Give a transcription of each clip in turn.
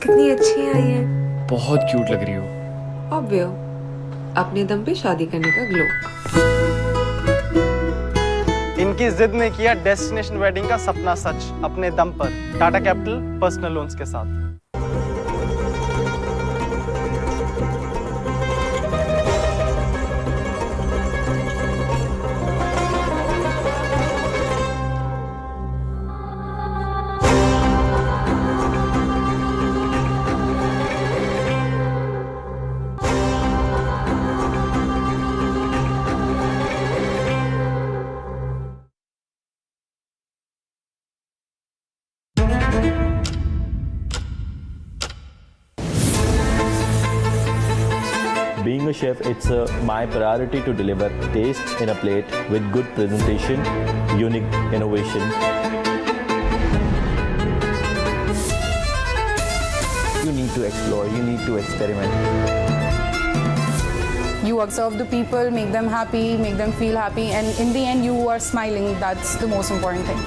कितनी अच्छी आई है। बहुत क्यूट लग रही हो। ऑब्वियो, अपने दम पे शादी करने का ग्लो। इनकी जिद ने किया डेस्टिनेशन वेडिंग का सपना सच अपने दम पर, टाटा कैपिटल पर्सनल लोन्स के साथ। Being a chef, it's my priority to deliver taste in a plate with good presentation, unique innovation. You need to explore, you need to experiment. You observe the people, make them happy, make them feel happy, and in the end you are smiling. That's the most important thing.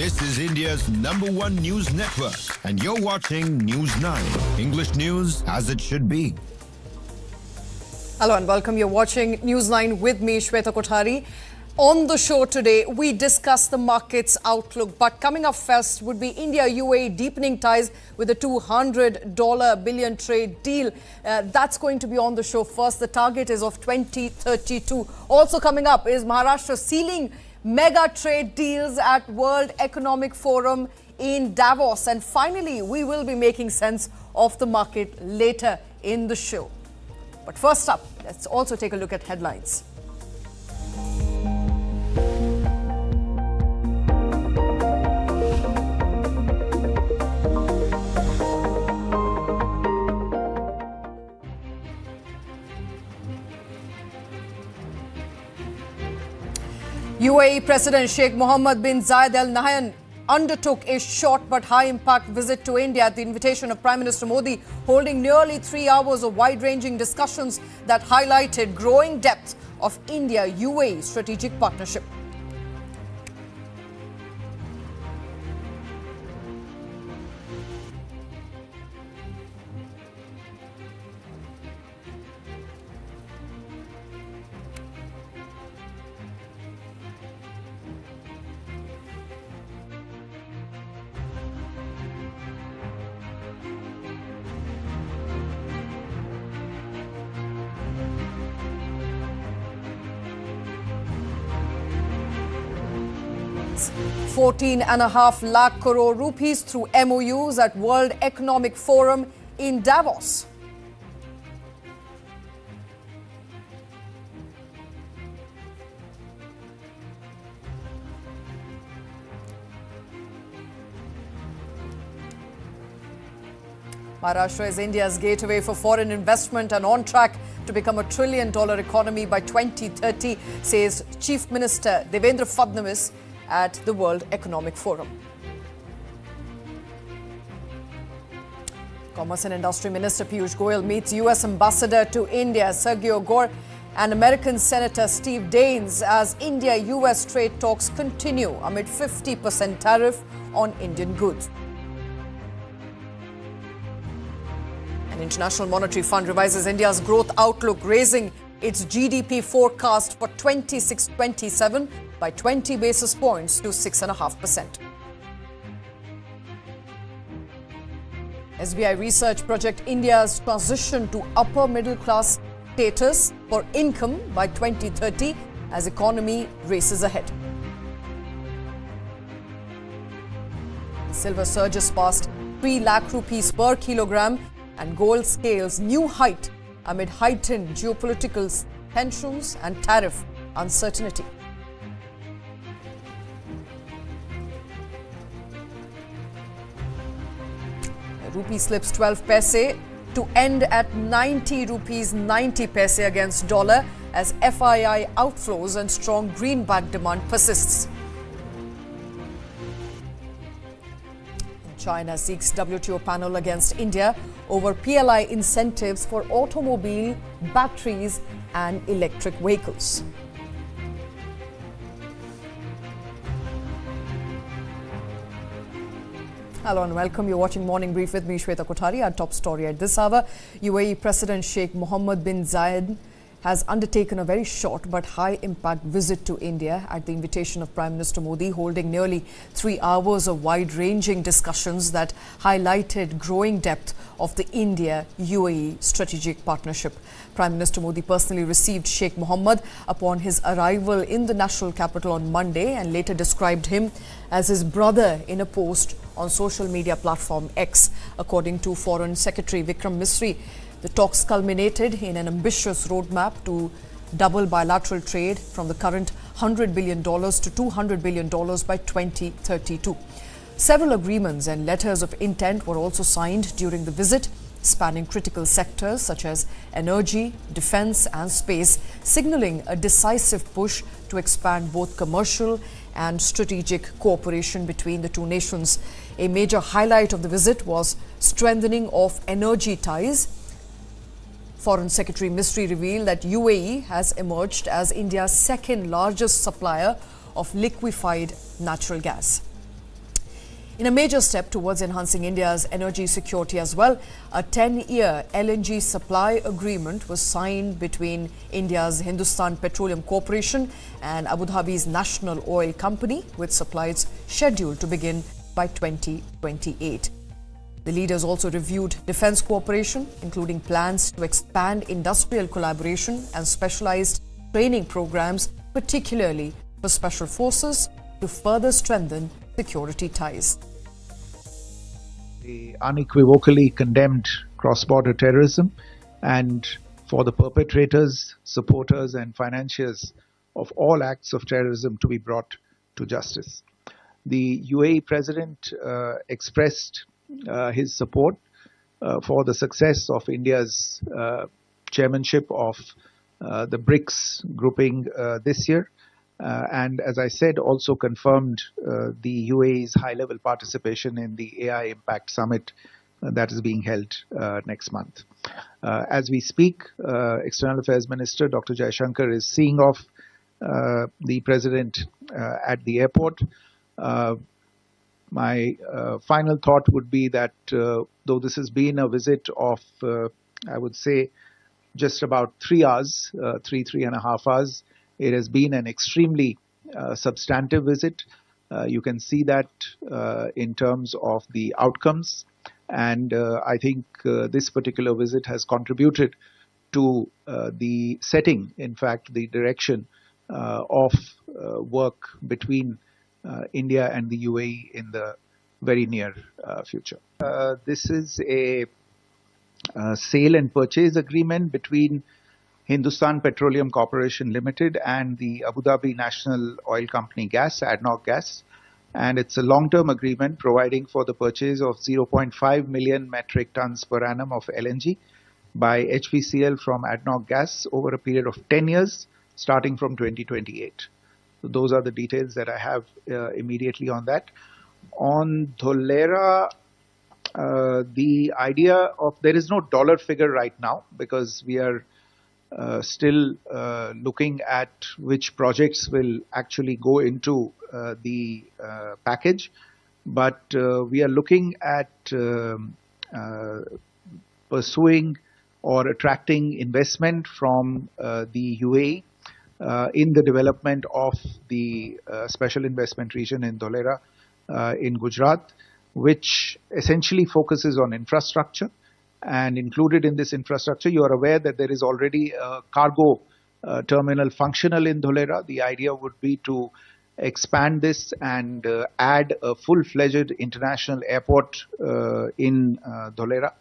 This is India's #1 news network, and you're watching News 9, English news as it should be. Hello and welcome. You're watching News 9 with me, Shweta Kothari. On the show today, we discuss the market's outlook. But coming up first would be India-UAE deepening ties with a $200 billion trade deal. That's going to be on the show first. The target is of 2032. Also coming up is Maharashtra sealing mega trade deals at World Economic Forum in Davos. And finally, we will be making sense of the market later in the show. But first up, let's also take a look at headlines. UAE President Sheikh Mohammed bin Zayed Al Nahyan undertook a short but high-impact visit to India at the invitation of Prime Minister Modi, holding nearly 3 hours of wide-ranging discussions that highlighted growing depth of India-UAE strategic partnership. $14.5 lakh crore rupees through MoUs at World Economic Forum in Davos. Maharashtra is India's gateway for foreign investment and on track to become a $1 trillion economy by 2030, says Chief Minister Fadnavis at the World Economic Forum. Commerce and Industry Minister Piyush Goyal meets US Ambassador to India Sergio and American Senator Steve Daines as India-US trade talks continue amid 50% tariff on Indian goods. An International Monetary Fund revises India's growth outlook, raising its GDP forecast for 26-27 by 20 basis points to 6.5%. SBI Research project India's transition to upper middle class status for income by 2030 as economy races ahead. Silver surges past 3 lakh rupees per kilogram and gold scales new height amid heightened geopolitical tensions and tariff uncertainty. The rupee slips 12 paise to end at 90 rupees 90 paise against dollar as FII outflows and strong greenback demand persists. China seeks WTO panel against India over PLI incentives for automobile, batteries and electric vehicles. Hello and welcome. You're watching Morning Brief with me, Shweta Kothari. Our top story at this hour, UAE President Sheikh Mohamed bin Zayed has undertaken a very short but high-impact visit to India at the invitation of Prime Minister Modi, holding nearly 3 hours of wide-ranging discussions that highlighted growing depth of the India-UAE strategic partnership. Prime Minister Modi personally received Sheikh Mohammed upon his arrival in the national capital on Monday and later described him as his brother in a post on social media platform X, according to Foreign Secretary Vikram Misri. The talks culminated in an ambitious roadmap to double bilateral trade from the current $100 billion to $200 billion by 2032. Several agreements and letters of intent were also signed during the visit, spanning critical sectors such as energy, defense and space, signaling a decisive push to expand both commercial and strategic cooperation between the two nations. A major highlight of the visit was strengthening of energy ties. Foreign Secretary Misri revealed that UAE has emerged as India's second largest supplier of liquefied natural gas. In a major step towards enhancing India's energy security as well, a 10-year LNG supply agreement was signed between India's Hindustan Petroleum Corporation and Abu Dhabi's National Oil Company, with supplies scheduled to begin by 2028. The leaders also reviewed defense cooperation, including plans to expand industrial collaboration and specialized training programs, particularly for special forces, to further strengthen security ties. They unequivocally condemned cross-border terrorism and for the perpetrators, supporters and financiers of all acts of terrorism to be brought to justice. The UAE President expressed his support for the success of India's chairmanship of the BRICS grouping this year, and as I said, also confirmed the UAE's high-level participation in the AI Impact Summit that is being held next month. As we speak, External Affairs Minister Dr. Jaishankar is seeing off the President at the airport. My final thought would be that though this has been a visit of, I would say, just about 3 hours, 3.5 hours, it has been an extremely substantive visit. You can see that in terms of the outcomes. And I think this particular visit has contributed to the setting, in fact, the direction of work between India and the UAE in the very near future. This is a sale and purchase agreement between Hindustan Petroleum Corporation Limited and the Abu Dhabi National Oil Company Gas, ADNOC Gas. And it's a long-term agreement providing for the purchase of 0.5 million metric tons per annum of LNG by HPCL from ADNOC Gas over a period of 10 years, starting from 2028. So those are the details that I have immediately on that. On Dholera, the idea of, there is no dollar figure right now because we are still looking at which projects will actually go into the package. But we are looking at pursuing or attracting investment from the UAE in the development of the special investment region in Dholera in Gujarat, which essentially focuses on infrastructure. And included in this infrastructure, you are aware that there is already a cargo terminal functional in Dholera. The idea would be to expand this and add a full-fledged international airport in Dholera.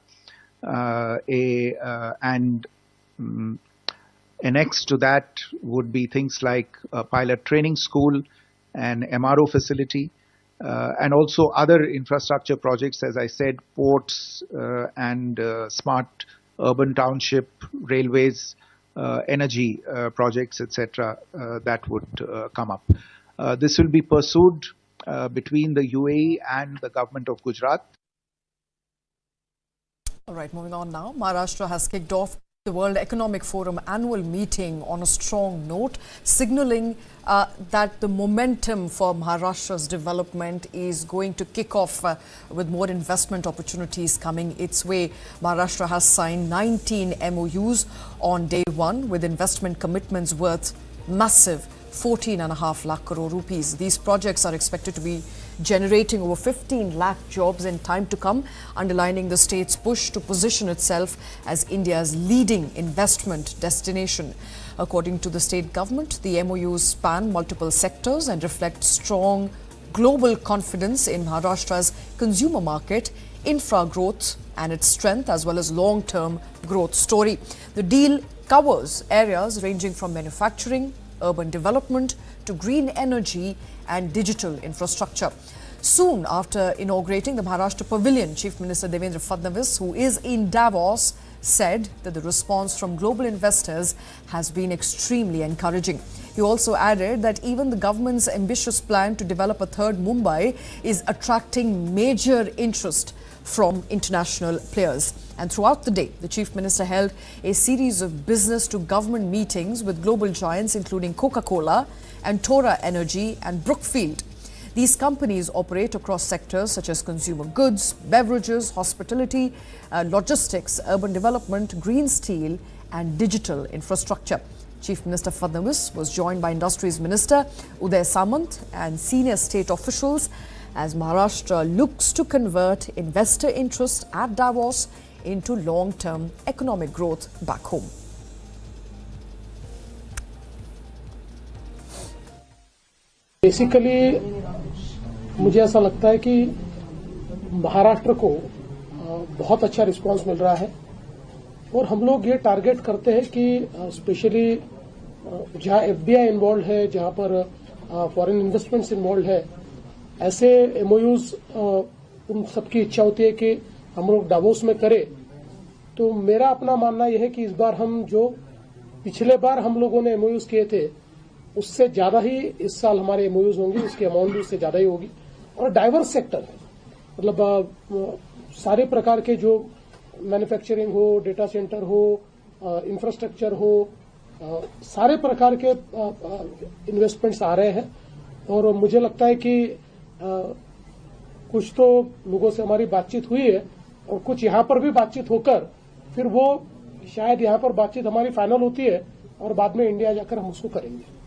Next to that would be things like a pilot training school, an MRO facility, and also other infrastructure projects, as I said, ports and smart urban township, railways, energy projects, etc., that would come up. This will be pursued between the UAE and the government of Gujarat. right, moving on now. Maharashtra has kicked off the World Economic Forum annual meeting on a strong note, signalling that the momentum for Maharashtra's development is going to kick off with more investment opportunities coming its way. Maharashtra has signed 19 MoUs on day one with investment commitments worth massive 14.5 lakh crore rupees. These projects are expected to be generating over 15 lakh jobs in time to come, underlining the state's push to position itself as India's leading investment destination. According to the state government, the MoUs span multiple sectors and reflect strong global confidence in Maharashtra's consumer market, infra growth and its strength, as well as long-term growth story. The deal covers areas ranging from manufacturing, urban development to green energy and digital infrastructure. Soon after inaugurating the Maharashtra Pavilion, Chief Minister Fadnavis, who is in Davos, said that the response from global investors has been extremely encouraging. He also added that even the government's ambitious plan to develop a third Mumbai is attracting major interest from international players. And throughout the day, the Chief Minister held a series of business to government meetings with global giants including Coca-Cola and Tora Energy and Brookfield. These companies operate across sectors such as consumer goods, beverages, hospitality, logistics, urban development, green steel and digital infrastructure. Chief Minister Fadnavis was joined by Industries Minister Uday Samant and senior state officials as Maharashtra looks to convert investor interest at Davos into long-term economic growth back home. Basically मुझे ऐसा लगता है कि महाराष्ट्र को बहुत अच्छा response मिल रहा है और हम लोग ये टारगेट करते हैं कि स्पेशली जहां एफडीआई इन्वॉल्व है, जहां पर फॉरेन इन्वेस्टमेंट्स इन्वॉल्व है, ऐसे एमओयूज उन सबकी इच्छा होती है कि हम लोग डावोस में करें। तो मेरा अपना मानना यह है कि इस बार हम जो पिछले बार हम लोगों ने एमओयूज किए थे उससे ज्यादा ही इस साल हमारे एमओयूज होंगे, उसकी अमाउंट भी उससे ज्यादा ही होगी। और डाइवर्स सेक्टर है, मतलब सारे प्रकार के जो मैन्युफैक्चरिंग हो, डेटा सेंटर हो, इंफ्रास्ट्रक्चर हो, सारे प्रकार के इन्वेस्टमेंट्स आ रहे हैं। और मुझे लगता है कि कुछ तो लोगों से हमारी बातचीत हुई है और कुछ यहां पर भी बातचीत होकर फिर वो शायद यहां पर बातचीत हमारी फाइनल होती है और बाद में इंडिया जाकर हम उसको करेंगे।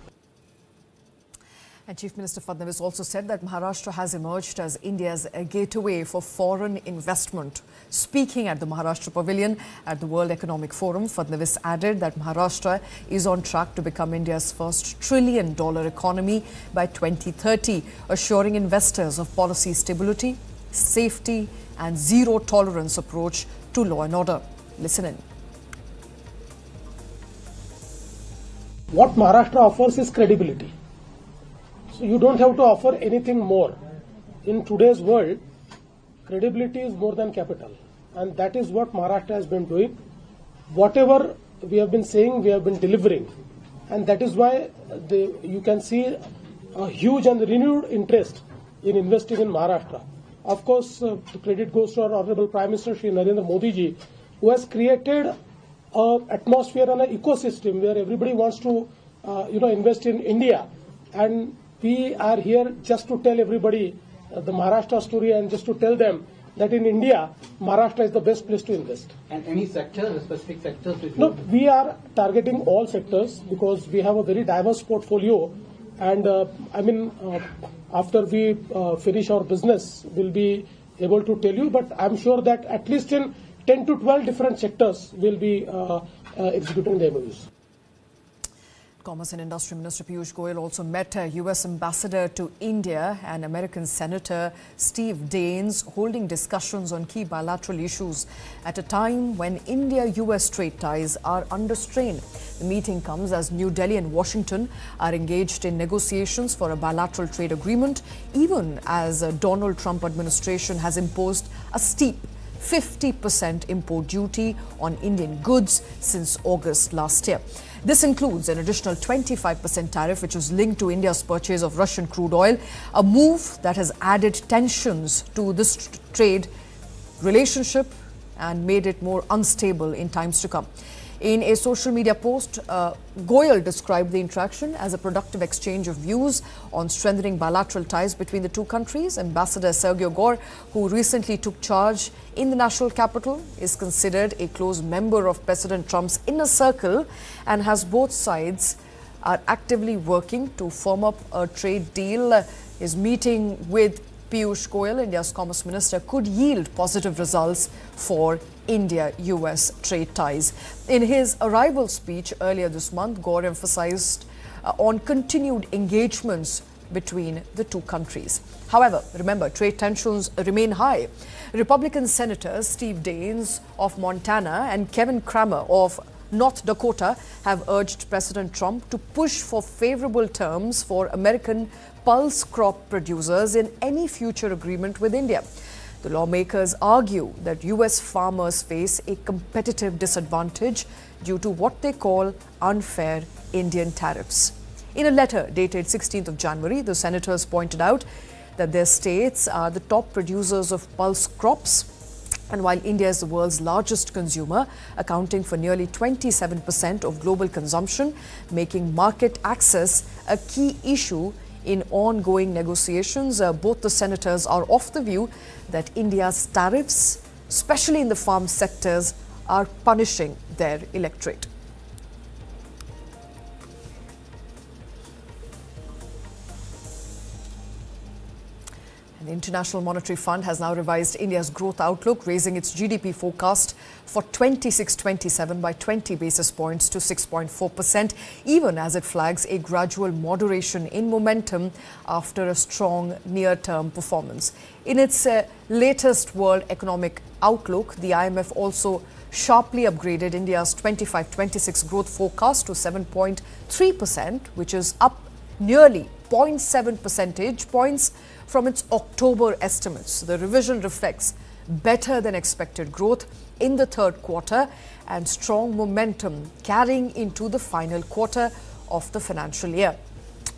And Chief Minister Fadnavis also said that Maharashtra has emerged as India's gateway for foreign investment. Speaking at the Maharashtra Pavilion at the World Economic Forum, Fadnavis added that Maharashtra is on track to become India's first trillion-dollar economy by 2030, assuring investors of policy stability, safety and zero-tolerance approach to law and order. Listen in. What Maharashtra offers is credibility. So you don't have to offer anything more. In today's world, credibility is more than capital. And that is what Maharashtra has been doing. Whatever we have been saying, we have been delivering. And that is why you can see a huge and renewed interest in investing in Maharashtra. Of course, the credit goes to our Honorable Prime Minister Shri Narendra Modi ji, who has created an atmosphere and an ecosystem where everybody wants to invest in India. And we are here just to tell everybody the Maharashtra story and just to tell them that in India, Maharashtra is the best place to invest. And any sector, specific sectors? No, we are targeting all sectors because we have a very diverse portfolio. And after we finish our business, we'll be able to tell you. But I'm sure that at least in 10 to 12 different sectors, we'll be executing the MoUs. Commerce and Industry Minister Piyush Goyal also met U.S. Ambassador to India and American Senator Steve Daines, holding discussions on key bilateral issues at a time when India-U.S. trade ties are under strain. The meeting comes as New Delhi and Washington are engaged in negotiations for a bilateral trade agreement, even as the Donald Trump administration has imposed a steep 50% import duty on Indian goods since August last year. This includes an additional 25% tariff, which is linked to India's purchase of Russian crude oil, a move that has added tensions to this trade relationship and made it more unstable in times to come. In a social media post, Goyal described the interaction as a productive exchange of views on strengthening bilateral ties between the two countries. Ambassador Sergio, who recently took charge in the national capital, is considered a close member of President Trump's inner circle and has both sides are actively working to firm up a trade deal. His meeting with Piyush Goyal, India's Commerce Minister, could yield positive results for India-US trade ties. In his arrival speech earlier this month, Gore emphasized on continued engagements between the two countries. However, remember, trade tensions remain high. Republican Senators Steve Daines of Montana and Kevin Cramer of North Dakota have urged President Trump to push for favorable terms for American pulse crop producers in any future agreement with India. The lawmakers argue that US farmers face a competitive disadvantage due to what they call unfair Indian tariffs. In a letter dated 16th of January, the senators pointed out that their states are the top producers of pulse crops. And while India is the world's largest consumer, accounting for nearly 27% of global consumption, making market access a key issue in ongoing negotiations, both the senators are of the view that India's tariffs, especially in the farm sectors, are punishing their electorate. And the International Monetary Fund has now revised India's growth outlook, raising its GDP forecast for 26-27 by 20 basis points to 6.4%, even as it flags a gradual moderation in momentum after a strong near-term performance. In its latest World Economic Outlook, the IMF also sharply upgraded India's 25-26 growth forecast to 7.3%, which is up nearly 0.7 percentage points from its October estimates. The revision reflects better than expected growth in the third quarter and strong momentum carrying into the final quarter of the financial year.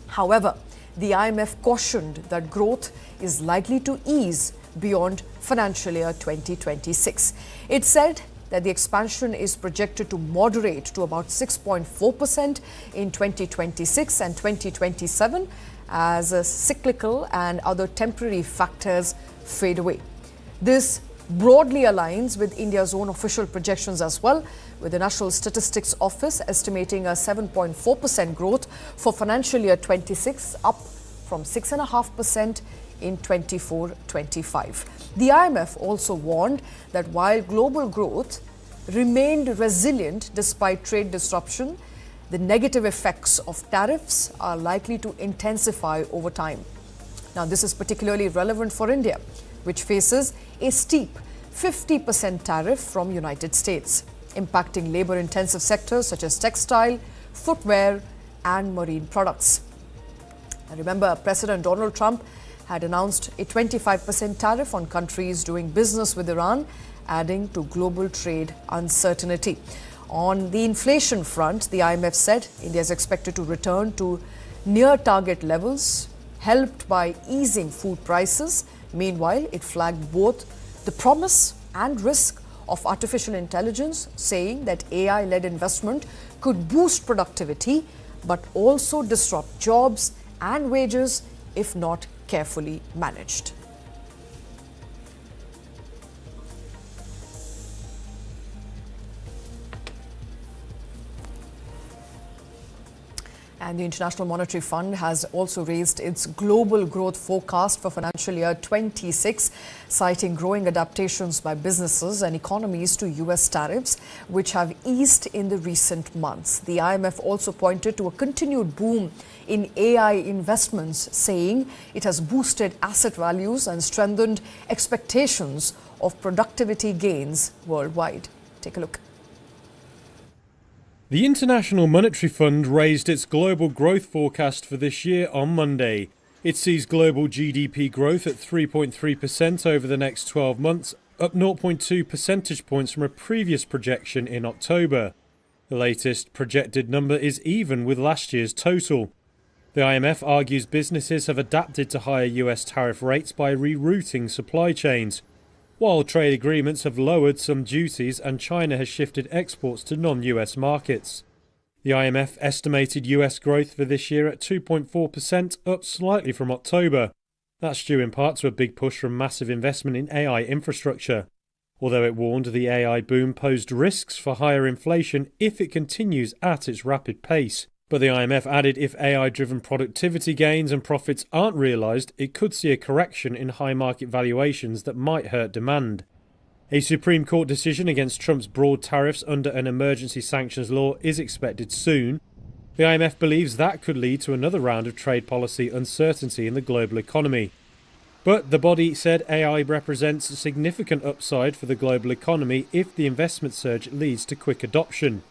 However, the IMF cautioned that growth is likely to ease beyond financial year 2026. It said that the expansion is projected to moderate to about 6.4% in 2026 and 2027 as cyclical and other temporary factors fade away. This broadly aligns with India's own official projections as well, with the National Statistics Office estimating a 7.4% growth for financial year 26, up from 6.5% in 24-25. The IMF also warned that while global growth remained resilient despite trade disruption, the negative effects of tariffs are likely to intensify over time. Now, this is particularly relevant for India, which faces a steep 50% tariff from United States, impacting labor-intensive sectors such as textile, footwear, and marine products. And remember, President Donald Trump had announced a 25% tariff on countries doing business with Iran, adding to global trade uncertainty. On the inflation front, the IMF said India is expected to return to near target levels, helped by easing food prices. Meanwhile, it flagged both the promise and risk of artificial intelligence, saying that AI-led investment could boost productivity, but also disrupt jobs and wages if not carefully managed. And the International Monetary Fund has also raised its global growth forecast for financial year 26, citing growing adaptations by businesses and economies to US tariffs, which have eased in the recent months. The IMF also pointed to a continued boom in AI investments, saying it has boosted asset values and strengthened expectations of productivity gains worldwide. Take a look. The International Monetary Fund raised its global growth forecast for this year on Monday. It sees global GDP growth at 3.3% over the next 12 months, up 0.2 percentage points from a previous projection in October. The latest projected number is even with last year's total. The IMF argues businesses have adapted to higher US tariff rates by rerouting supply chains. while trade agreements have lowered some duties and China has shifted exports to non-US markets. The IMF estimated US growth for this year at 2.4%, up slightly from October. That's due in part to a big push from massive investment in AI infrastructure. Although it warned the AI boom posed risks for higher inflation if it continues at its rapid pace. But the IMF added if AI-driven productivity gains and profits aren't realised, it could see a correction in high market valuations that might hurt demand. A Supreme Court decision against Trump's broad tariffs under an emergency sanctions law is expected soon. The IMF believes that could lead to another round of trade policy uncertainty in the global economy. But the body said AI represents a significant upside for the global economy if the investment surge leads to quick adoption.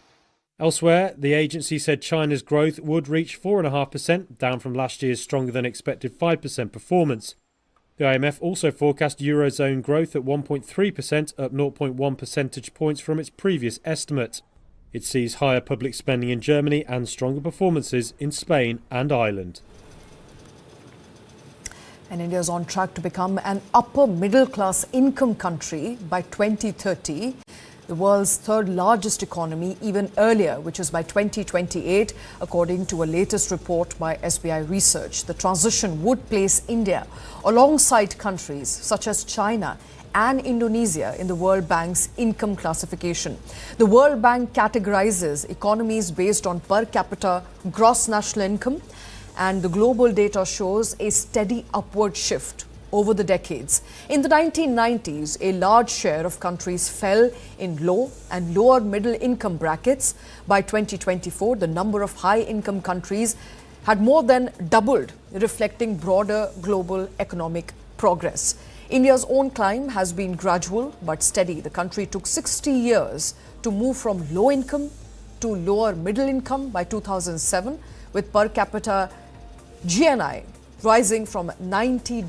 Elsewhere, the agency said China's growth would reach 4.5%, down from last year's stronger than expected 5% performance. The IMF also forecast Eurozone growth at 1.3%, up 0.1 percentage points from its previous estimate. It sees higher public spending in Germany and stronger performances in Spain and Ireland. And India is on track to become an upper middle class income country by 2030. The world's third largest economy even earlier, which is by 2028, according to a latest report by SBI Research. The transition would place India alongside countries such as China and Indonesia in the World Bank's income classification. The World Bank categorizes economies based on per capita gross national income, and the global data shows a steady upward shift over the decades. In the 1990s, a large share of countries fell in low and lower middle income brackets. By 2024, the number of high income countries had more than doubled, reflecting broader global economic progress. India's own climb has been gradual but steady. The country took 60 years to move from low income to lower middle income by 2007, with per capita GNI rising from $90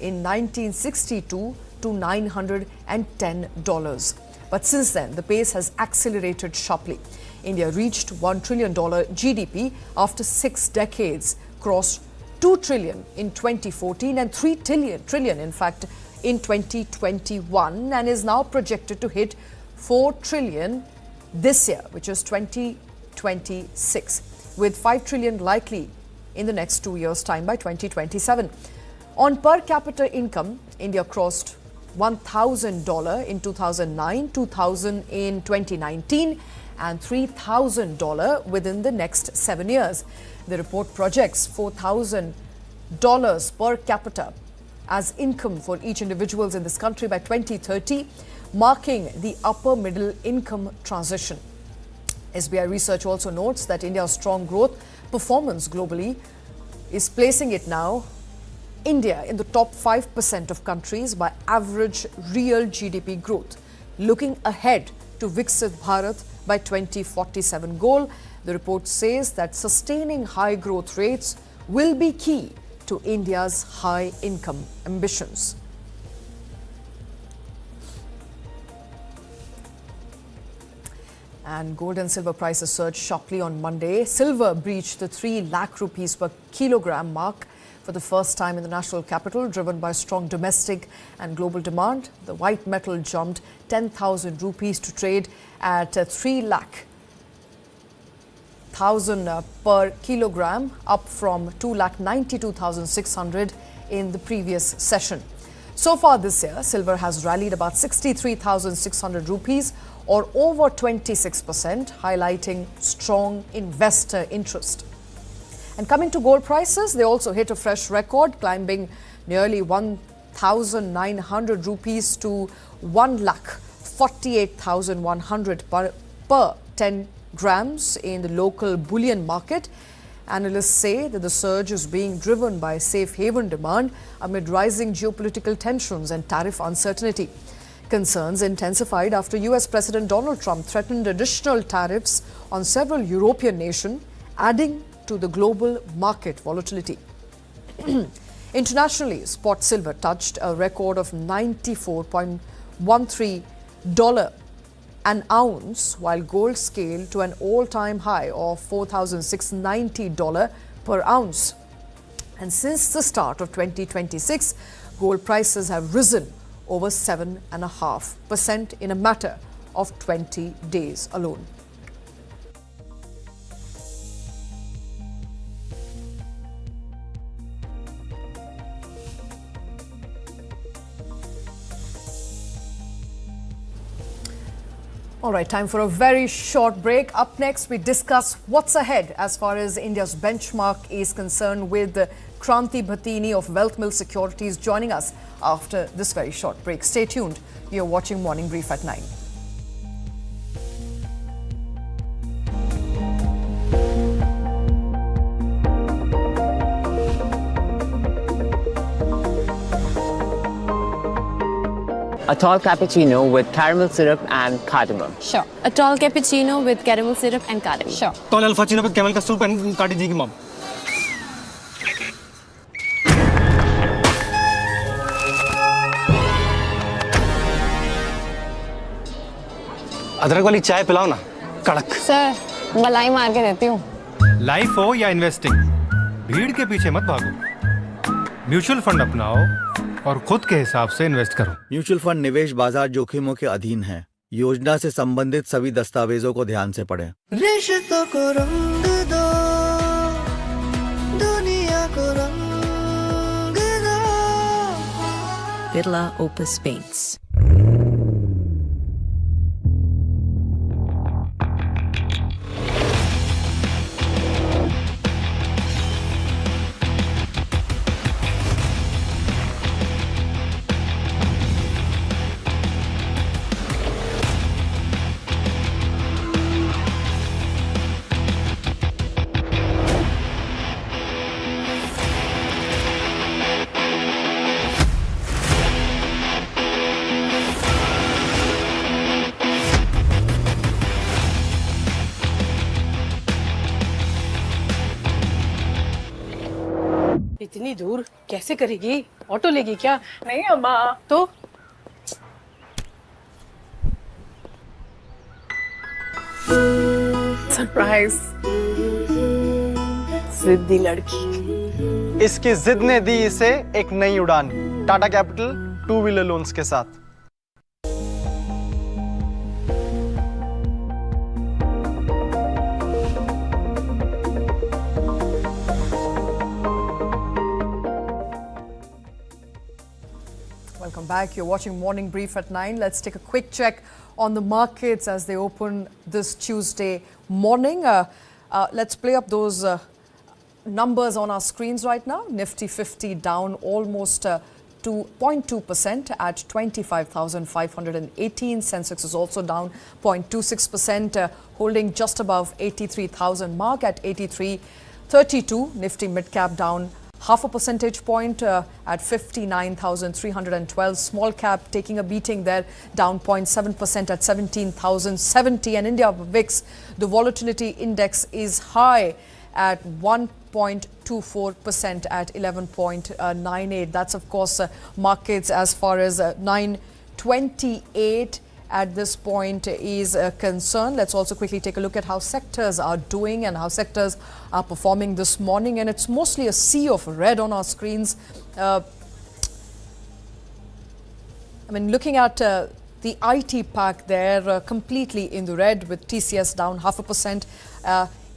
in 1962 to $910. But since then, the pace has accelerated sharply. India reached $1 trillion GDP after 6 decades, crossed $2 trillion in 2014 and $3 trillion, in fact, in 2021, and is now projected to hit $4 trillion this year, which is 2026, with $5 trillion likely in the next 2 years' time by 2027. On per capita income, India crossed $1,000 in 2009, $2,000 in 2019, and $3,000 within the next 7 years. The report projects $4,000 per capita as income for each individual in this country by 2030, marking the upper middle income transition. SBI Research also notes that India's strong growth performance globally is placing it now, India, in the top 5% of countries by average real GDP growth. Looking ahead to Viksit Bharat by 2047 goal, the report says that sustaining high growth rates will be key to India's high income ambitions. And gold and silver prices surged sharply on Monday. Silver breached the 3 lakh rupees per kilogram mark for the first time in the national capital, driven by strong domestic and global demand. The white metal jumped 10,000 rupees to trade at 3 lakh thousand per kilogram, up from 2,92,600 in the previous session. So far this year, silver has rallied about 63,600 rupees, or over 26%, highlighting strong investor interest. And coming to gold prices, they also hit a fresh record, climbing nearly 1,900 rupees to 1,48,100 per 10 grams in the local bullion market. Analysts say that the surge is being driven by safe haven demand amid rising geopolitical tensions and tariff uncertainty. Concerns intensified after US President Donald Trump threatened additional tariffs on several European nations, adding to the global market volatility. Internationally, spot silver touched a record of $94.13 an ounce, while gold scaled to an all-time high of $4,690 per ounce. And since the start of 2026, gold prices have risen over 7.5% in a matter of 20 days alone. All right, time for a very short break. Up next, we discuss what's ahead as far as India's benchmark is concerned with Kranti Bhatini of Wealth Mill Securities joining us after this very short break. Stay tuned. You're watching Morning Brief at 9. A tall cappuccino with caramel syrup and cardamom. Sure. A tall cappuccino with caramel syrup and cardamom. Sure. Tall alfacino with camel soup and cardamom, mom. अदरक वाली चाय पिलाओ ना, कड़क। Sir, मलाई मार के देती हूँ। लाइफ हो या इन्वेस्टिंग, भीड़ के पीछे मत भागो। म्यूचुअल फंड अपनाओ और खुद के हिसाब से इन्वेस्ट करो। म्यूचुअल फंड निवेश बाजार जोखिमों के अधीन है। योजना से संबंधित सभी दस्तावेजों को ध्यान से पढ़ें। रिश्तों को रंग दो, दुनिया को रंग दो। Birla Opus Paints. इतनी दूर कैसे करेगी? ऑटो लेगी क्या? नहीं अम्मा। तो सरप्राइज। जिद्दी लड़की। इसकी जिद ने दी इसे एक नई उड़ान, टाटा कैपिटल 2 व्हीलर लोन्स के साथ। Welcome back. You're watching Morning Brief at 9. Let's take a quick check on the markets as they open this Tuesday morning. Let's play up those numbers on our screens right now. Nifty 50 down almost 2.2% at 25,518. Sensex is also down 0.26%, holding just above 83,000 mark at 83.32. Nifty mid-cap down half a percentage point at 59,312. Small cap taking a beating there, down 0.7% at 17,070. And India VIX, the volatility index is high at 1.24% at 11.98. That's, of course, markets as far as 9:28 at this point is concerned. Let's also quickly take a look at how sectors are doing and how sectors are performing this morning. And it's mostly a sea of red on our screens. Looking at the IT pack there, completely in the red, with TCS down 0.5%,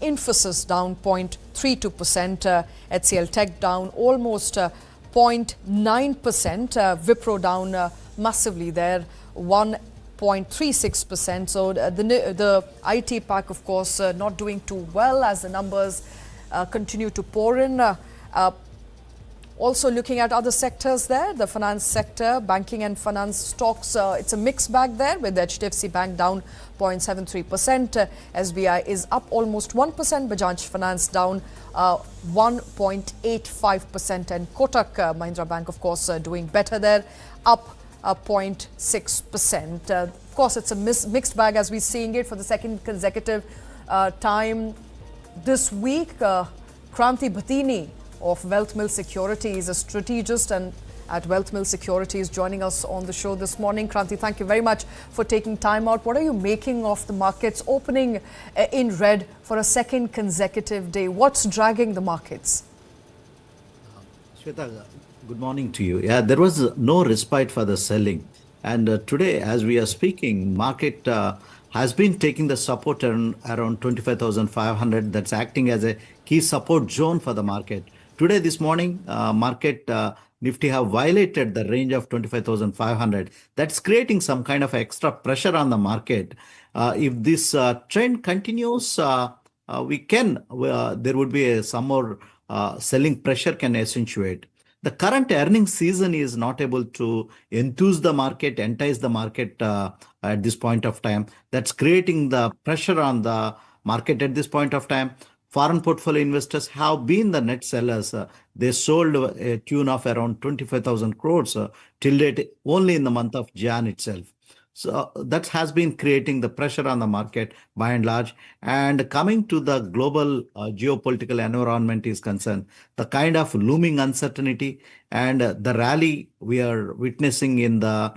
Infosys down 0.32%, HCL Tech down almost 0.9%, Wipro down massively there, 1.36%. So the IT pack, of course, not doing too well as the numbers continue to pour in. Also looking at other sectors there, the finance sector, banking and finance stocks, it's a mixed bag there, with HDFC Bank down 0.73%, SBI is up almost 1%, Bajaj Finance down 1.85%, and Kotak Mahindra Bank, of course, doing better there, up 0.6%. Of course, it's a mixed bag as we're seeing it for the second consecutive time this week. Kranti Bhatini of Wealth Mill Securities, a strategist and at Wealth Mill Securities, joining us on the show this morning. Kranti, thank you very much for taking time out. What are you making of the markets opening in red for a second consecutive day? What's dragging the markets? Shweta, Good morning to you. Yeah, there was no respite for the selling. And today, as we are speaking, market has been taking the support around 25,500. That's acting as a key support zone for the market. Today, this morning, market Nifty have violated the range of 25,500. That's creating some kind of extra pressure on the market. If this trend continues, there would be some more selling pressure can accentuate. The current earnings season is not able to entice the market at this point of time. That's creating the pressure on the market at this point of time. Foreign portfolio investors have been the net sellers. They sold a tune of around 25,000 crores till date only in the month of Jan itself. So that has been creating the pressure on the market by and large. And coming to the global geopolitical environment is concerned, the kind of looming uncertainty and the rally we are witnessing in the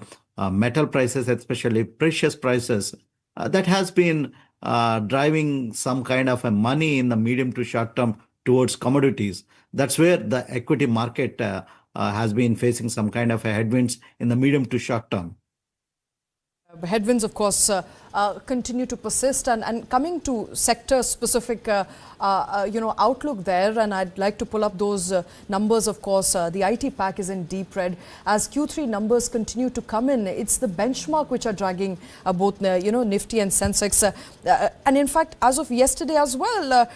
metal prices, especially precious prices, that has been driving some kind of a money in the medium to short term towards commodities. That's where the equity market has been facing some kind of a headwinds in the medium to short term. Headwinds, of course, continue to persist, and coming to sector-specific, outlook there, and I'd like to pull up those numbers. Of course, the IT pack is in deep red as Q3 numbers continue to come in. It's the benchmark which are dragging both, Nifty and Sensex, and in fact, as of yesterday as well,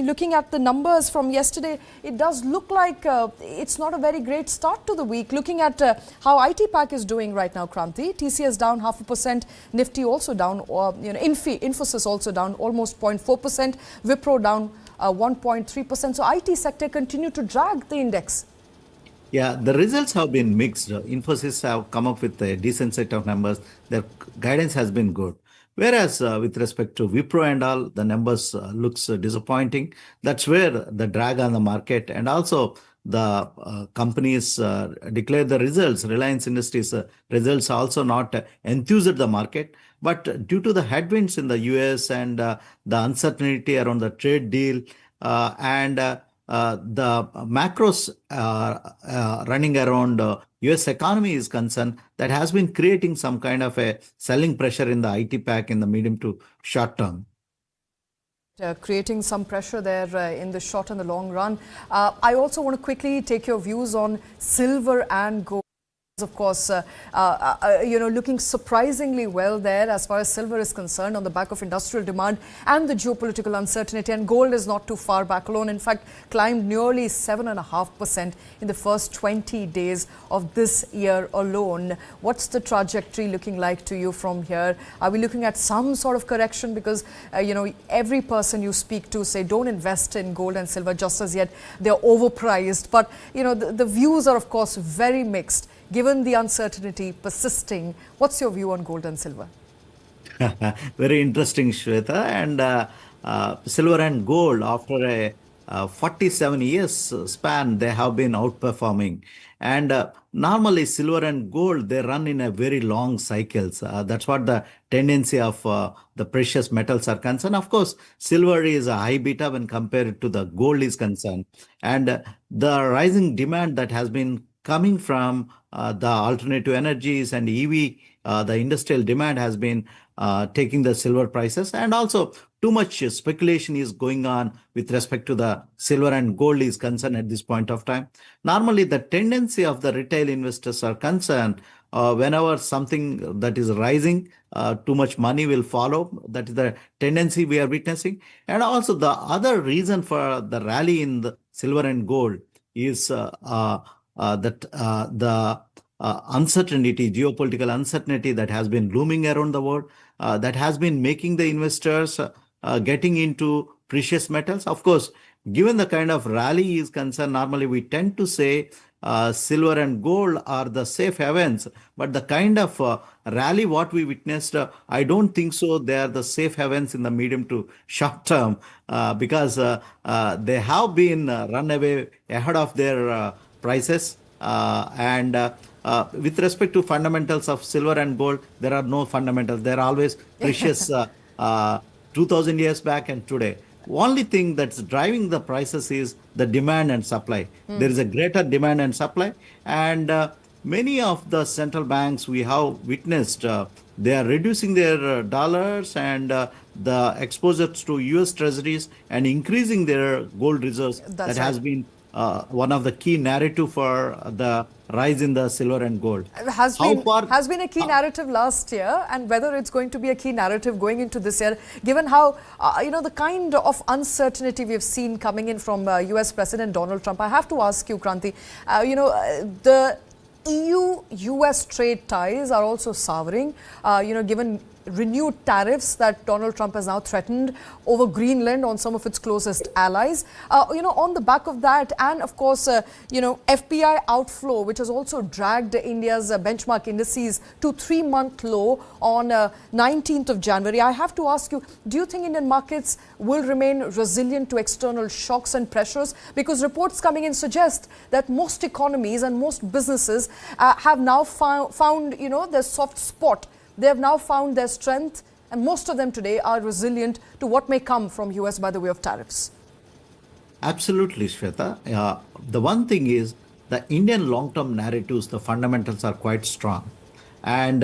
looking at the numbers from yesterday, it does look like it's not a very great start to the week. Looking at how IT pack is doing right now, Kranti, TCS down 0.5%. Nifty also down, Infosys also down almost 0.4%, Wipro down 1.3%. So IT sector continue to drag the index. Yeah, the results have been mixed. Infosys have come up with a decent set of numbers. Their guidance has been good. Whereas with respect to Wipro and all, the numbers looks disappointing. That's where the drag on the market, and also the companies declare the results. Reliance Industries results also not enthused the market. But due to the headwinds in the US and the uncertainty around the trade deal and the macros running around US economy is concerned, that has been creating some kind of a selling pressure in the IT pack in the medium to short term. Creating some pressure there in the short and the long run. I also want to quickly take your views on silver and gold. Of course, looking surprisingly well there as far as silver is concerned on the back of industrial demand and the geopolitical uncertainty. And gold is not too far back alone. In fact, climbed nearly 7.5% in the first 20 days of this year alone. What's the trajectory looking like to you from here? Are we looking at some sort of correction? Because, every person you speak to say don't invest in gold and silver just as yet. They're overpriced. But, the views are, of course, very mixed. Given the uncertainty persisting, what's your view on gold and silver? Very interesting, Shweta. And silver and gold, after a 47 years span, they have been outperforming. And normally silver and gold, they run in a very long cycles. That's what the tendency of the precious metals are concerned. Of course, silver is a high beta when compared to the gold is concerned. And the rising demand that has been coming from the alternative energies and EV, the industrial demand has been taking the silver prices, and also too much speculation is going on with respect to the silver and gold is concerned at this point of time. Normally, the tendency of the retail investors are concerned whenever something that is rising, too much money will follow. That is the tendency we are witnessing. And also the other reason for the rally in the silver and gold is the uncertainty, geopolitical uncertainty that has been looming around the world, that has been making the investors getting into precious metals. Of course, given the kind of rally is concerned, normally we tend to say silver and gold are the safe havens, but the kind of rally what we witnessed, I don't think so they are the safe havens in the medium to short term, because they have been run away ahead of their prices. With respect to fundamentals of silver and gold, there are no fundamentals. They are always precious 2000 years back and today. only thing that's driving the prices is the demand and supply. There is a greater demand and supply, and many of the central banks we have witnessed, they are reducing their dollars and the exposures to US treasuries and increasing their gold reserves. That's That has right. been one of the key narrative for the rise in the silver and gold. Has How been far- has been a key narrative last year, and whether it's going to be a key narrative going into this year, given how the kind of uncertainty we've seen coming in from US President Donald Trump. I have to ask you, Kranti, the EU-US trade ties are also souring, given renewed tariffs that Donald Trump has now threatened over Greenland on some of its closest allies. On the back of that, and of course, FPI outflow, which has also dragged India's benchmark indices to 3-month low on 19th of January. I have to ask you, do you think Indian markets will remain resilient to external shocks and pressures? Because reports coming in suggest that most economies and most businesses have now found their soft spot. They have now found their strength, and most of them today are resilient to what may come from US by the way of tariffs. Absolutely, Shweta. The one thing is the Indian long-term narratives, the fundamentals are quite strong. And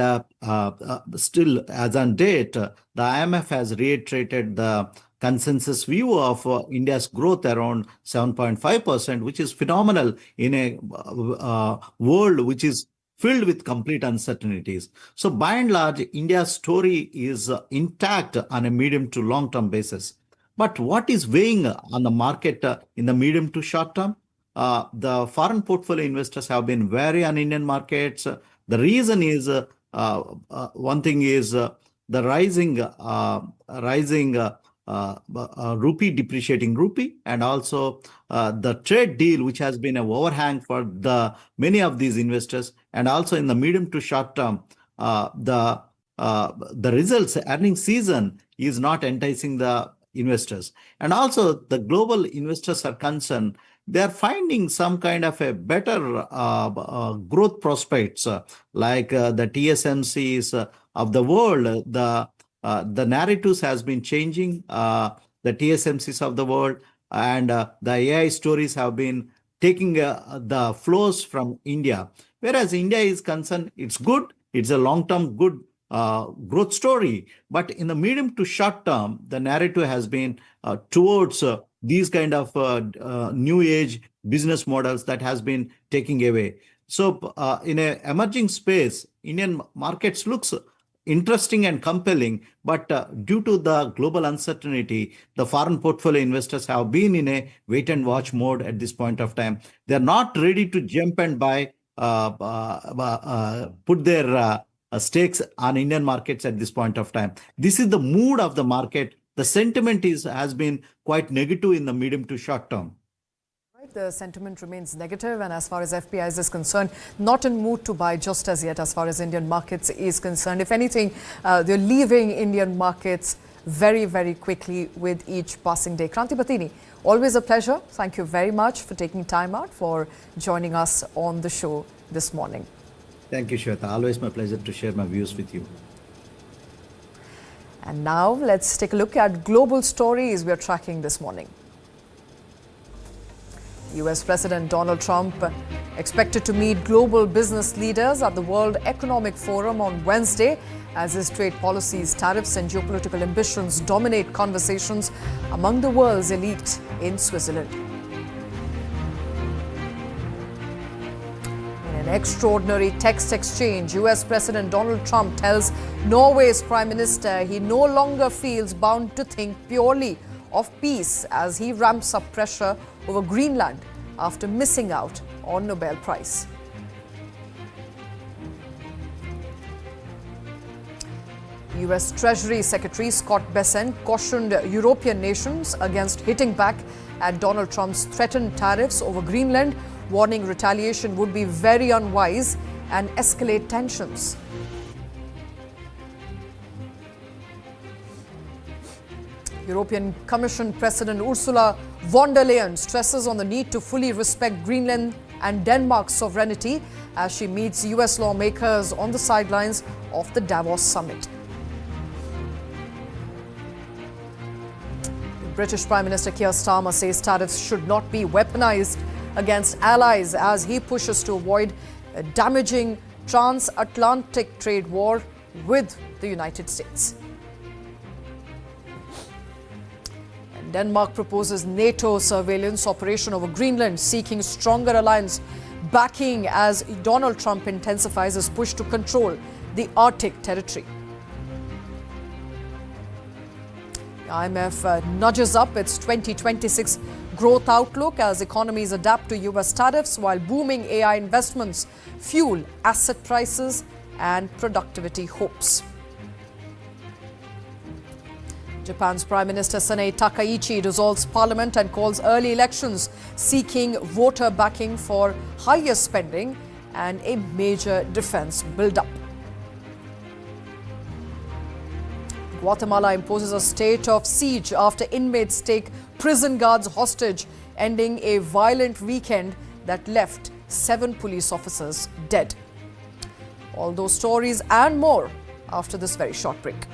still, as on date, the IMF has reiterated the consensus view of India's growth around 7.5%, which is phenomenal in a world which is filled with complete uncertainties. So by and large, India's story is intact on a medium to long-term basis. But what is weighing on the market in the medium to short term? The foreign portfolio investors have been very on Indian markets. The reason is, one thing is the rising rupee, depreciating rupee, and also the trade deal, which has been an overhang for many of these investors. And also in the medium to short term, the results, earnings season is not enticing the investors. And also the global investors are concerned. They are finding some kind of a better growth prospects, like the TSMCs of the world. The narratives has been changing, the TSMCs of the world, and the AI stories have been taking the flows from India. Whereas India is concerned, it's good. It's a long-term good growth story. But in the medium to short term, the narrative has been towards these kind of new age business models that has been taking away. So in an emerging space, Indian markets looks interesting and compelling, but due to the global uncertainty, the foreign portfolio investors have been in a wait and watch mode at this point of time. They're not ready to jump and buy, put their stakes on Indian markets at this point of time. This is the mood of the market. The sentiment has been quite negative in the medium to short term. The sentiment remains negative, and as far as FPIs is concerned, not in mood to buy just as yet as far as Indian markets is concerned. If anything, they're leaving Indian markets very, very quickly with each passing day. Kranti Batini, always a pleasure. Thank you very much for taking time out for joining us on the show this morning. Thank you, Shweta. Always my pleasure to share my views with you. And now let's take a look at global stories we're tracking this morning. US President Donald Trump expected to meet global business leaders at the World Economic Forum on Wednesday as his trade policies, tariffs and geopolitical ambitions dominate conversations among the world's elite in Switzerland. In an extraordinary text exchange, US President Donald Trump tells Norway's Prime Minister he no longer feels bound to think purely of peace as he ramps up pressure over Greenland after missing out on Nobel Prize. US Treasury Secretary Scott Bessent cautioned European nations against hitting back at Donald Trump's threatened tariffs over Greenland, warning retaliation would be very unwise and escalate tensions. European Commission President Ursula von der Leyen stresses on the need to fully respect Greenland and Denmark's sovereignty as she meets US lawmakers on the sidelines of the Davos summit. The British Prime Minister Keir Starmer says tariffs should not be weaponized against allies as he pushes to avoid a damaging transatlantic trade war with the United States. And Denmark proposes NATO surveillance operation over Greenland, seeking stronger alliance backing as Donald Trump intensifies his push to control the Arctic territory. The IMF nudges up its 2026 growth outlook as economies adapt to US tariffs, while booming AI investments fuel asset prices and productivity hopes. Japan's Prime Minister Sanae Takaichi dissolves parliament and calls early elections, seeking voter backing for higher spending and a major defense build-up. Guatemala imposes a state of siege after inmates take prison guards hostage, ending a violent weekend that left 7 police officers dead. All those stories and more after this very short break.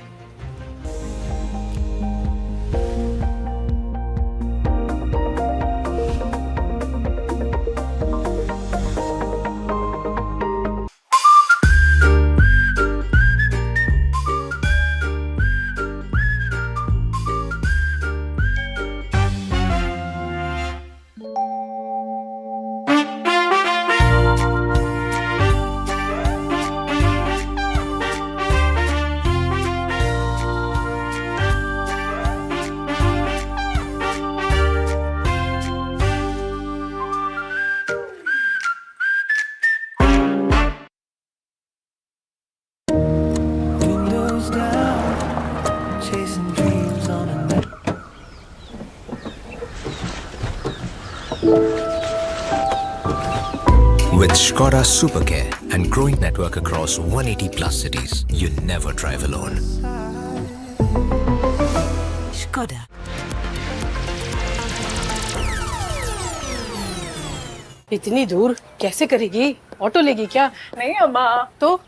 With Skoda Supercare and growing network across 180 plus cities, you never drive alone. Skoda. इतनी दूर कैसे करेगी? Auto लेगी क्या? नहीं अम्मा। तो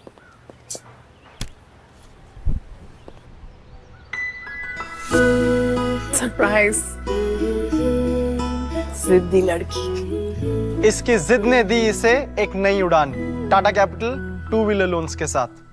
surprise. जिद्दी लड़की। इसकी जिद ने दी इसे एक नई उड़ान, टाटा कैपिटल 2 व्हीलर लोन्स के साथ।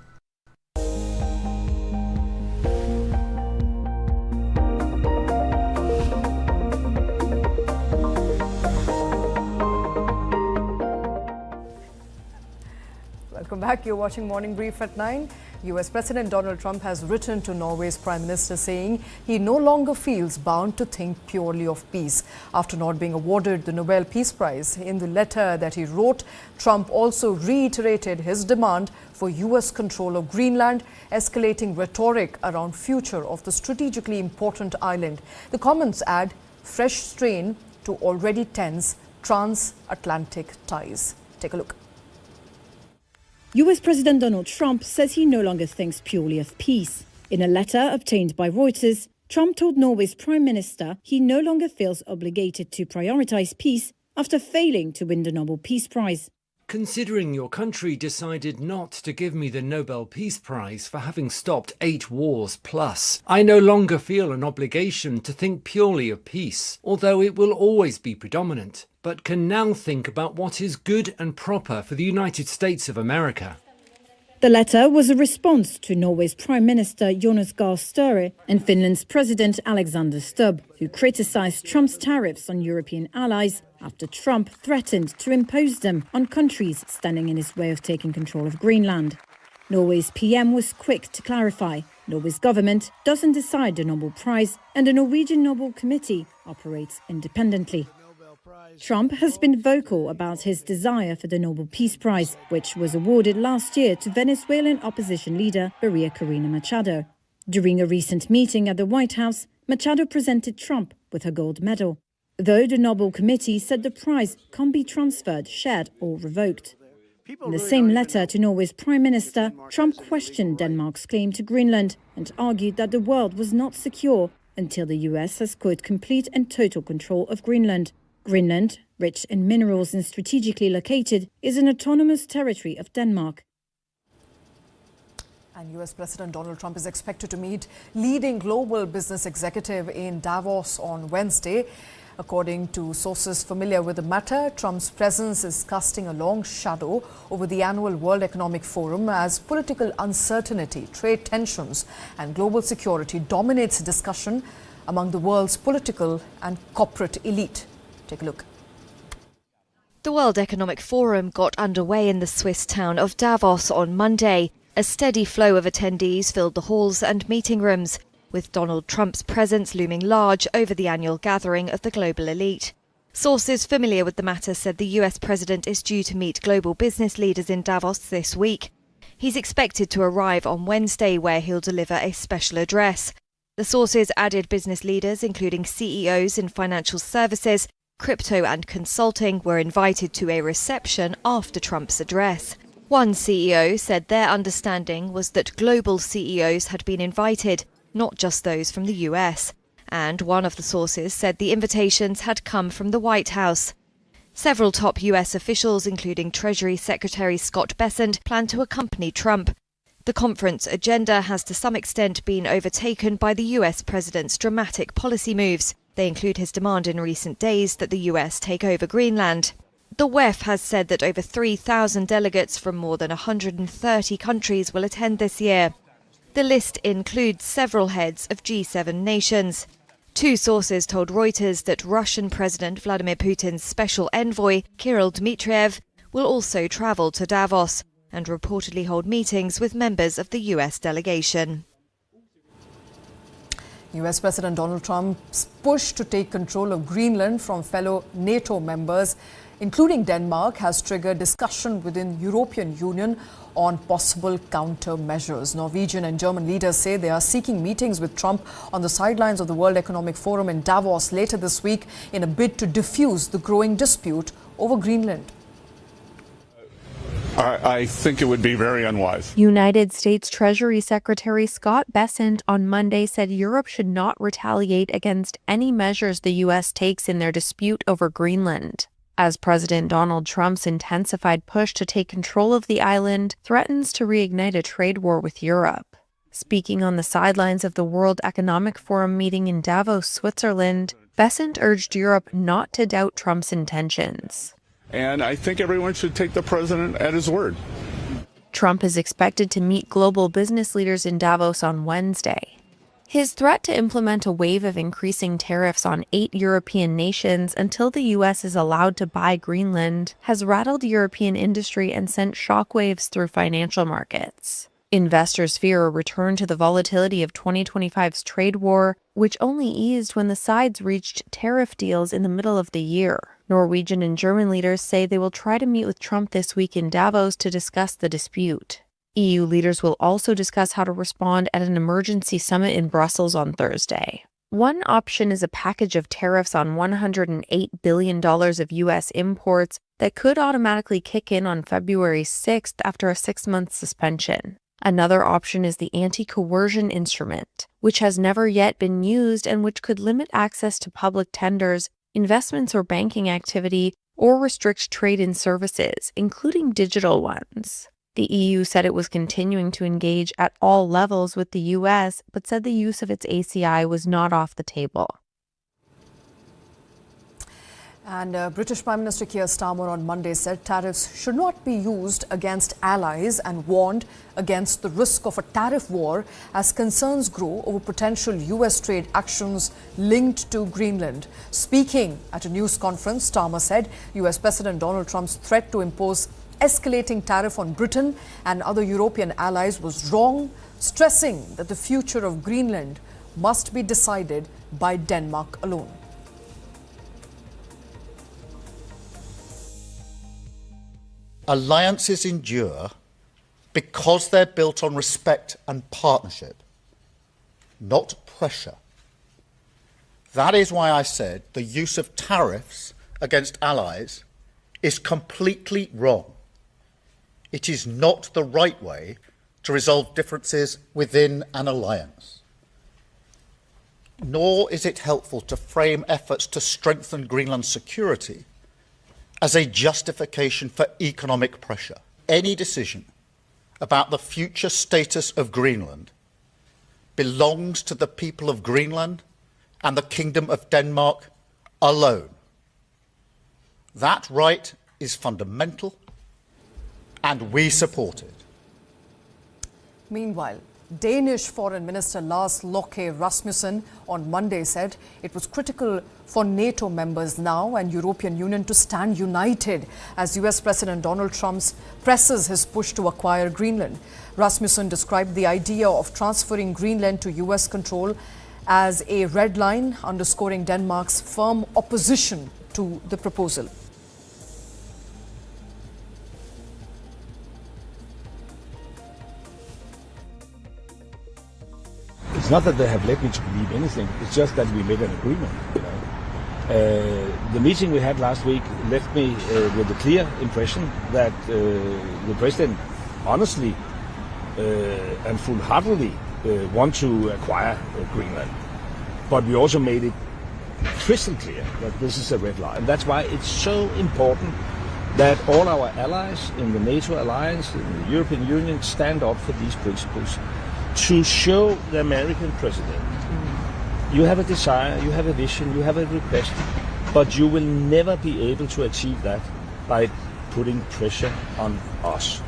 Welcome back. You're watching Morning Brief at 9. US President Donald Trump has written to Norway's Prime Minister saying he no longer feels bound to think purely of peace after not being awarded the Nobel Peace Prize. In the letter that he wrote, Trump also reiterated his demand for US control of Greenland, escalating rhetoric around future of the strategically important island. The comments add fresh strain to already tense transatlantic ties. Take a look. US President Donald Trump says he no longer thinks purely of peace. In a letter obtained by Reuters, Trump told Norway's Prime Minister he no longer feels obligated to prioritize peace after failing to win the Nobel Peace Prize. Considering your country decided not to give me the Nobel Peace Prize for having stopped 8 wars plus, I no longer feel an obligation to think purely of peace, although it will always be predominant, but can now think about what is good and proper for the United States of America. The letter was a response to Norway's Prime Minister Jonas Gahr Støre and Finland's President Alexander Stubb, who criticised Trump's tariffs on European allies after Trump threatened to impose them on countries standing in his way of taking control of Greenland. Norway's PM was quick to clarify Norway's government doesn't decide the Nobel Prize and the Norwegian Nobel Committee operates independently. Trump has been vocal about his desire for the Nobel Peace Prize, which was awarded last year to Venezuelan opposition leader Maria Corina Machado. During a recent meeting at the White House, Machado presented Trump with her gold medal, though the Nobel Committee said the prize can't be transferred, shared or revoked. In the same letter to Norway's Prime Minister, Trump questioned Denmark's claim to Greenland and argued that the world was not secure until the US has, quote, complete and total control of Greenland. Greenland, rich in minerals and strategically located, is an autonomous territory of Denmark. And US President Donald Trump is expected to meet leading global business executive in Davos on Wednesday. According to sources familiar with the matter, Trump's presence is casting a long shadow over the annual World Economic Forum as political uncertainty, trade tensions and global security dominates discussion among the world's political and corporate elite. Take a look. The World Economic Forum got underway in the Swiss town of Davos on Monday. A steady flow of attendees filled the halls and meeting rooms, with Donald Trump's presence looming large over the annual gathering of the global elite. Sources familiar with the matter said the US president is due to meet global business leaders in Davos this week. He's expected to arrive on Wednesday, where he'll deliver a special address. The sources added business leaders, including CEOs in financial services, crypto and consulting, were invited to a reception after Trump's address. One CEO said their understanding was that global CEOs had been invited, not just those from the US. And one of the sources said the invitations had come from the White House. Several top US officials, including Treasury Secretary Scott Bessent, plan to accompany Trump. The conference agenda has to some extent been overtaken by the US president's dramatic policy moves. They include his demand in recent days that the US take over Greenland. The WEF has said that over 3,000 delegates from more than 130 countries will attend this year. The list includes several heads of G7 nations. Two sources told Reuters that Russian President Vladimir Putin's special envoy, Kirill Dmitriev, will also travel to Davos and reportedly hold meetings with members of the US delegation. US President Donald Trump's push to take control of Greenland from fellow NATO members, including Denmark, has triggered discussion within European Union on possible countermeasures. Norwegian and German leaders say they are seeking meetings with Trump on the sidelines of the World Economic Forum in Davos later this week in a bid to diffuse the growing dispute over Greenland. I think it would be very unwise. United States Treasury Secretary Scott Bessent on Monday said Europe should not retaliate against any measures the U.S. takes in their dispute over Greenland, as President Donald Trump's intensified push to take control of the island threatens to reignite a trade war with Europe. Speaking on the sidelines of the World Economic Forum meeting in Davos, Switzerland, Bessent urged Europe not to doubt Trump's intentions. And I think everyone should take the president at his word. Trump is expected to meet global business leaders in Davos on Wednesday. His threat to implement a wave of increasing tariffs on 8 European nations until the U.S. is allowed to buy Greenland has rattled European industry and sent shockwaves through financial markets. Investors fear a return to the volatility of 2025's trade war, which only eased when the sides reached tariff deals in the middle of the year. Norwegian and German leaders say they will try to meet with Trump this week in Davos to discuss the dispute. EU leaders will also discuss how to respond at an emergency summit in Brussels on Thursday. One option is a package of tariffs on $108 billion of U.S. imports that could automatically kick in on February 6th after a 6-month suspension. Another option is the anti-coercion instrument, which has never yet been used and which could limit access to public tenders, investments or banking activity, or restrict trade in services, including digital ones. The EU said it was continuing to engage at all levels with the US, but said the use of its ACI was not off the table. And British Prime Minister Keir Starmer on Monday said tariffs should not be used against allies and warned against the risk of a tariff war as concerns grow over potential US trade actions linked to Greenland. Speaking at a news conference, Starmer said US President Donald Trump's threat to impose escalating tariff on Britain and other European allies was wrong, stressing that the future of Greenland must be decided by Denmark alone. Alliances endure because they're built on respect and partnership, not pressure. That is why I said the use of tariffs against allies is completely wrong. It is not the right way to resolve differences within an alliance. Nor is it helpful to frame efforts to strengthen Greenland's security as a justification for economic pressure. Any decision about the future status of Greenland belongs to the people of Greenland and the Kingdom of Denmark alone. That right is fundamental, and we support it. Meanwhile, Danish Foreign Minister Lakh Rasmussen on Monday said it was critical for NATO members now and European Union to stand united as US President Donald Trump presses his push to acquire Greenland. Rasmussen described the idea of transferring Greenland to US control as a red line, underscoring Denmark's firm opposition to the proposal. It's not that they have led me to believe anything, it's just that we made an agreement. You know? The meeting we had last week left me with a clear impression that the President honestly and full-heartedly want to acquire Greenland. But we also made it crystal clear that this is a red line. And that's why it's so important that all our allies in the NATO alliance, in the European Union, stand up for these principles to show the American president, you have a desire, you have a vision, you have a request, but you will never be able to achieve that by putting pressure on us.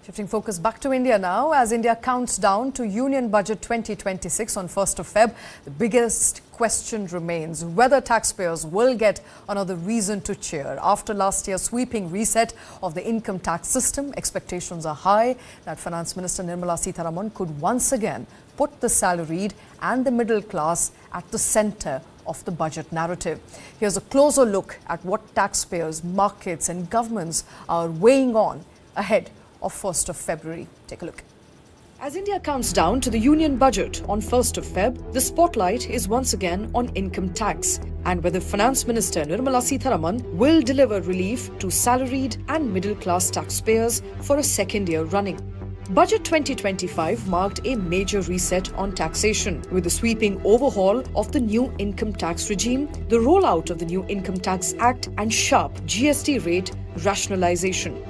Shifting focus back to India now, as India counts down to Union Budget 2026 on 1st of Feb, the biggest question remains whether taxpayers will get another reason to cheer. After last year's sweeping reset of the income tax system, expectations are high that Finance Minister Nirmala Sitharaman could once again put the salaried and the middle class at the centre of the budget narrative. Here's a closer look at what taxpayers, markets and governments are weighing on ahead of 1st of February. Take a look. As India counts down to the Union Budget on 1st of Feb, the spotlight is once again on income tax and whether Finance Minister Nirmala Sitharaman will deliver relief to salaried and middle-class taxpayers for a second year running. Budget 2025 marked a major reset on taxation, with a sweeping overhaul of the new income tax regime, the rollout of the new Income Tax Act and sharp GST rate rationalization.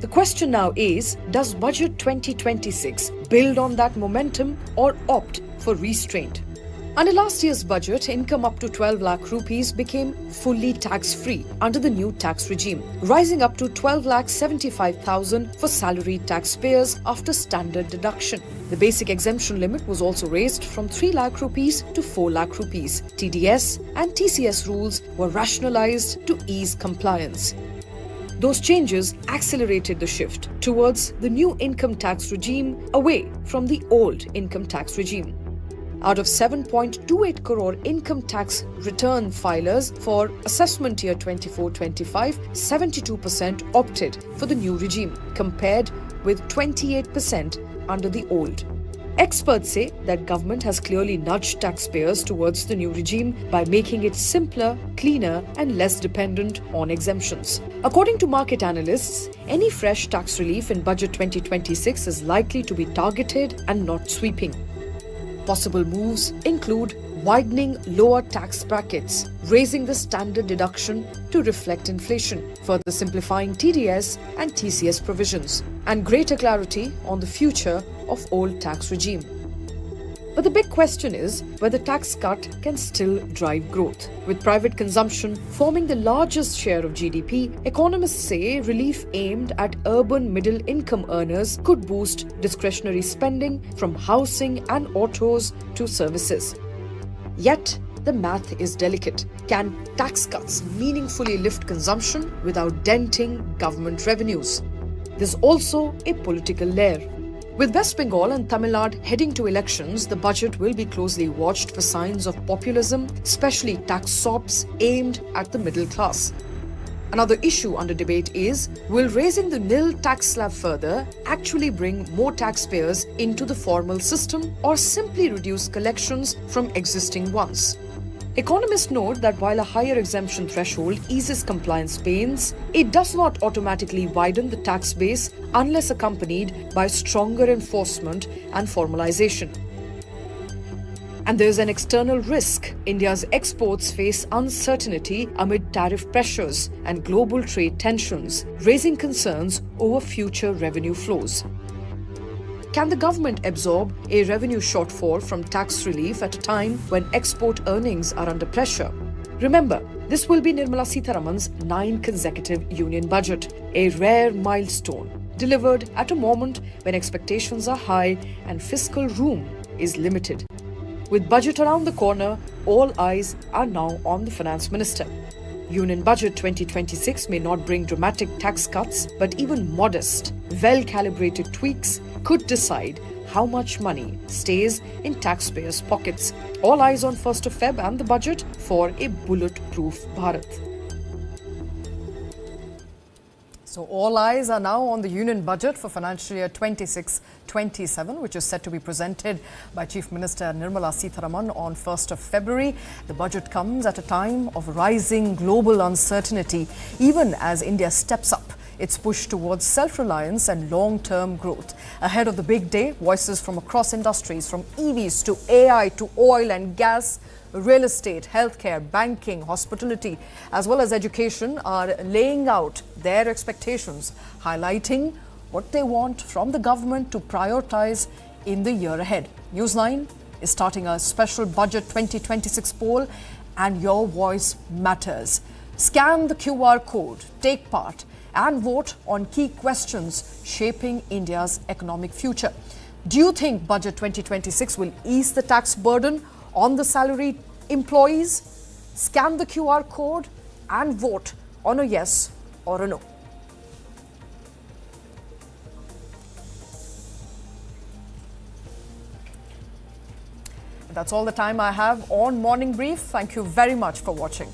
The question now is, does Budget 2026 build on that momentum or opt for restraint? Under last year's budget, income up to 12 lakh rupees became fully tax-free under the new tax regime, rising up to 12,75,000 for salaried taxpayers after standard deduction. The basic exemption limit was also raised from 3 lakh rupees to 4 lakh rupees. TDS and TCS rules were rationalized to ease compliance. Those changes accelerated the shift towards the new income tax regime away from the old income tax regime. Out of 7.28 crore income tax return filers for assessment year 24-25, 72% opted for the new regime, compared with 28% under the old. Experts say that government has clearly nudged taxpayers towards the new regime by making it simpler, cleaner and less dependent on exemptions. According to market analysts, any fresh tax relief in Budget 2026 is likely to be targeted and not sweeping. Possible moves include widening lower tax brackets, raising the standard deduction to reflect inflation, further simplifying TDS and TCS provisions, and greater clarity on the future of old tax regime. But the big question is whether tax cut can still drive growth. With private consumption forming the largest share of GDP, economists say relief aimed at urban middle-income earners could boost discretionary spending from housing and autos to services. Yet, the math is delicate. Can tax cuts meaningfully lift consumption without denting government revenues? There's also a political layer. With West Bengal and Tamil Nadu heading to elections, the budget will be closely watched for signs of populism, especially tax sops aimed at the middle class. Another issue under debate is, will raising the nil tax slab further actually bring more taxpayers into the formal system or simply reduce collections from existing ones? Economists note that while a higher exemption threshold eases compliance pains, it does not automatically widen the tax base unless accompanied by stronger enforcement and formalization. And there's an external risk. India's exports face uncertainty amid tariff pressures and global trade tensions, raising concerns over future revenue flows. Can the government absorb a revenue shortfall from tax relief at a time when export earnings are under pressure? Remember, this will be Nirmala Sitharaman's 9th consecutive union budget, a rare milestone, delivered at a moment when expectations are high and fiscal room is limited. With budget around the corner, all eyes are now on the Finance Minister. Union Budget 2026 may not bring dramatic tax cuts, but even modest, well-calibrated tweaks could decide how much money stays in taxpayers' pockets. All eyes on 1st of Feb and the budget for a bulletproof Bharat. So all eyes are now on the Union Budget for financial year 26-27, which is set to be presented by Chief Minister Nirmala Sitharaman on 1st of February. The budget comes at a time of rising global uncertainty, even as India steps up its push towards self-reliance and long-term growth. Ahead of the big day, voices from across industries, from EVs to AI to oil and gas, real estate, healthcare, banking, hospitality, as well as education, are laying out their expectations, highlighting what they want from the government to prioritize in the year ahead. Newsline is starting a special Budget 2026 poll, and your voice matters. Scan the QR code, take part, and vote on key questions shaping India's economic future. Do you think Budget 2026 will ease the tax burden on the salaried employees? Scan the QR code and vote on a yes or a no. That's all the time I have on Morning Brief. Thank you very much for watching.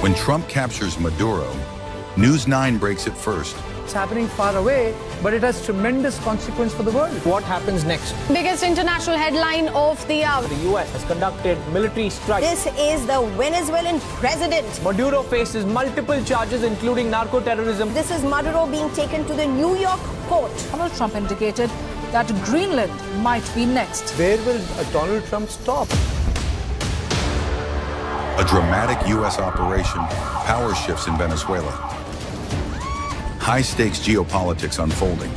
When Trump captures Maduro, News 9 breaks it first. It's happening far away, but it has tremendous consequence for the world. What happens next? Biggest international headline of the hour. The US has conducted military strikes. This is the Venezuelan president. Maduro faces multiple charges, including narco-terrorism. This is Maduro being taken to the New York court. Donald Trump indicated that Greenland might be next. Where will Donald Trump stop? A dramatic U.S. operation, power shifts in Venezuela. High-stakes geopolitics unfolding.